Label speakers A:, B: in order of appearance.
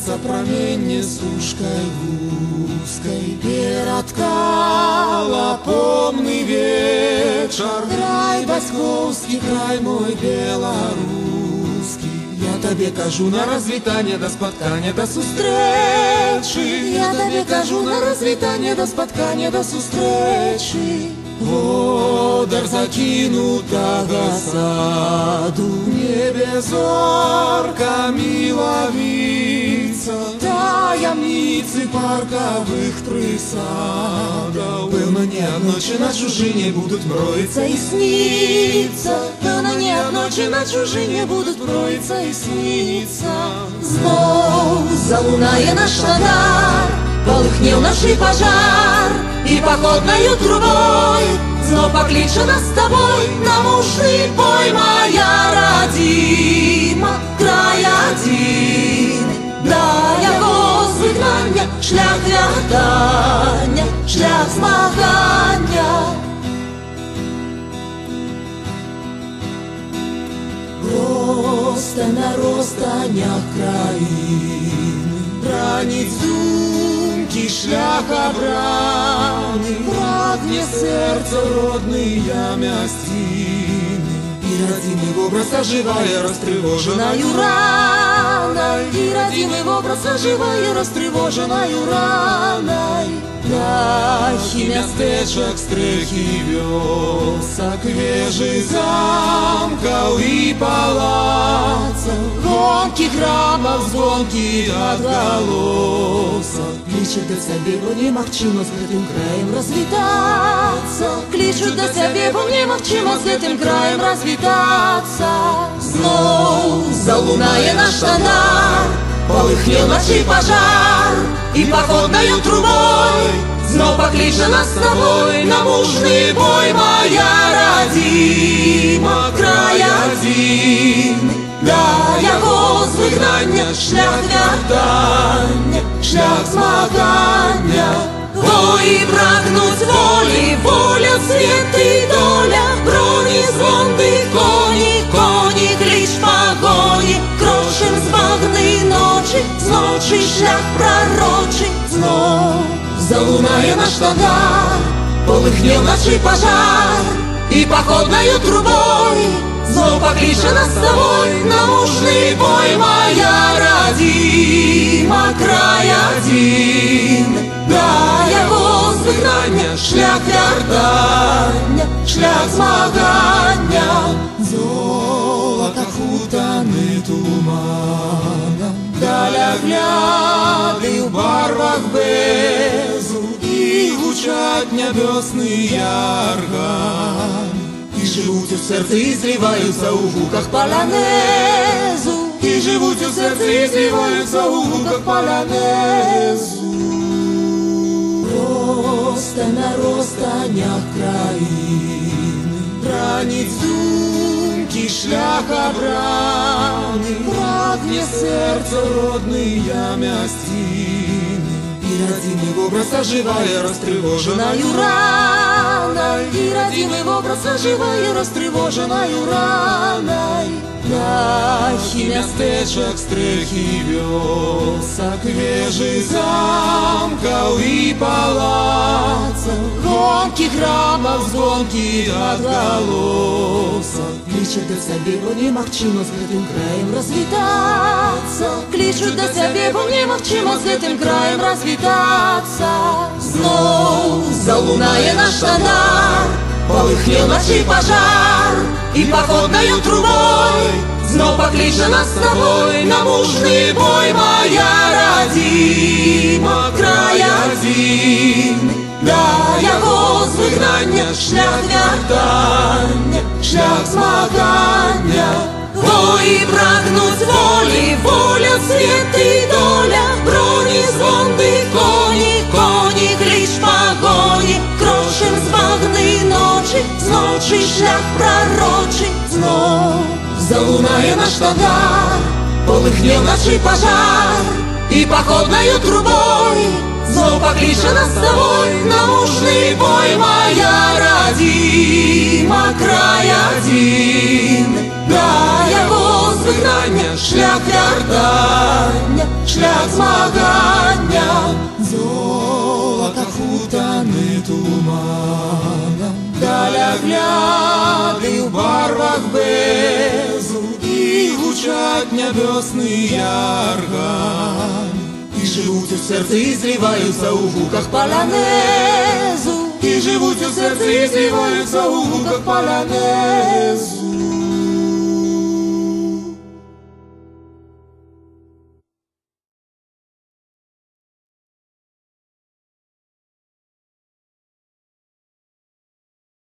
A: сонца промень сушкой гуской. Ператкала помны вечар, край бацькоўскі, край мой беларускі. Я табе кажу на развітанне, да спаткання, да сустрэчы. Я табе кажу на развітанне, да спаткання, да сустрэчы. Водар закінутага саду, небе зорка мілавіца, таямніцы паркавых прысадаў. Пэўна, не аднойчы на чужыне будуць мроіцца і сніцца. Пэўна, не аднойчы на чужыне будуць мроіцца і сніцца. Зноў залунае наш радар, полыхне ў нашы пажар, і паходнаю трубой знов пакліча нас з табой на мужны бой. Моя радзіма, край адзіны, да яго звыгнання шлях вяртання, шлях змагання. Роста на ростанях краіны, раніць думкі шлях абраны, прагне сэрца родныя мясціны. І радзімы вобраз ажывае растрывожанаю ранай, і радзімы вобраз ажывае растрывожанаю ранай. Дахі мястэчак, стрэхі вёсак, вежы замкаў і палацаў, гонкі храмаў, звонкі адгалосак. Клічуць да сябе, бо немагчыма з гэтым краем развітацца. Клічуць да сябе, бо немагчыма з гэтым краем развітацца. Зноў залунае наш радар, полыхне ўначы пажар, і паходнаю трубой знов пакліча нас з табой на мужны бой. Моя радзіма, край адзіны, да яго звыгнання шлях вяртання, шлях змагання. Ой, прагнуць волі, воля, свет і доля, броні, звонды, коні, коні, кліч пагоні, крошым з багны ночы, з ночы шлях прарочы. Знов залунае наш радар, полыхне ўначы пажар, і паходнаю трубой знов пакліча нас з табой на мужны бой. Моя радзіма, край адзіны, да яго звыгнання шлях вяртання, шлях змагання. Золата хутаны туманам, далягляды ў барвах бэзу, і гучаць нябёсныя арганы. І жывуць у сэрцы і зліваюцца ў гуках палянезу, і жывуць у сэрцы і зліваюцца ў гуках палянезу. Роста на ростанях краіны, раніць думкі шлях абраны, прагне сэрца родныя мясціны. І радзімы вобраз ажывае растрывожанаю ранай, і радзімы вобраз ажывае растрывожанаю ранай. Дахі мястэчак, стрэхі вёсак, вежы замкаў і палацаў, гонкі храмаў, звонкі адгалосак. Клічуць да сябе, бо немагчыма з гэтым краем развітацца. Клічуць да сябе, бо немагчыма з гэтым краем развітацца. Зноў залунае наш радар, полыхне ўначы пажар, і паходнаю трубой знов пакліча нас з табой на мужны бой. Моя радзіма, край адзіны, да яго звыгнання шлях вяртання, шлях змагання. Ой, прагнуць волі, воля, свет і доля, броні, звонды, коні, коні, кліч пагоні, крошым з багны ночы, з ночы шлях прарочы. Знов залунае наш радар, полыхне ўначы пажар, і паходнаю трубой знов пакліча нас з табой на мужны бой. Моя радзіма, край адзіны, да яго звыгнання шлях вяртання, шлях змагання,
B: золота хутани туманом,
A: даля гляди в барвах безу,
B: і гучать небесний ярган,
A: і живуть у серці, і зливаються у гуках полонезу,
B: і живуть у серці, і зливаються у гуках полонезу.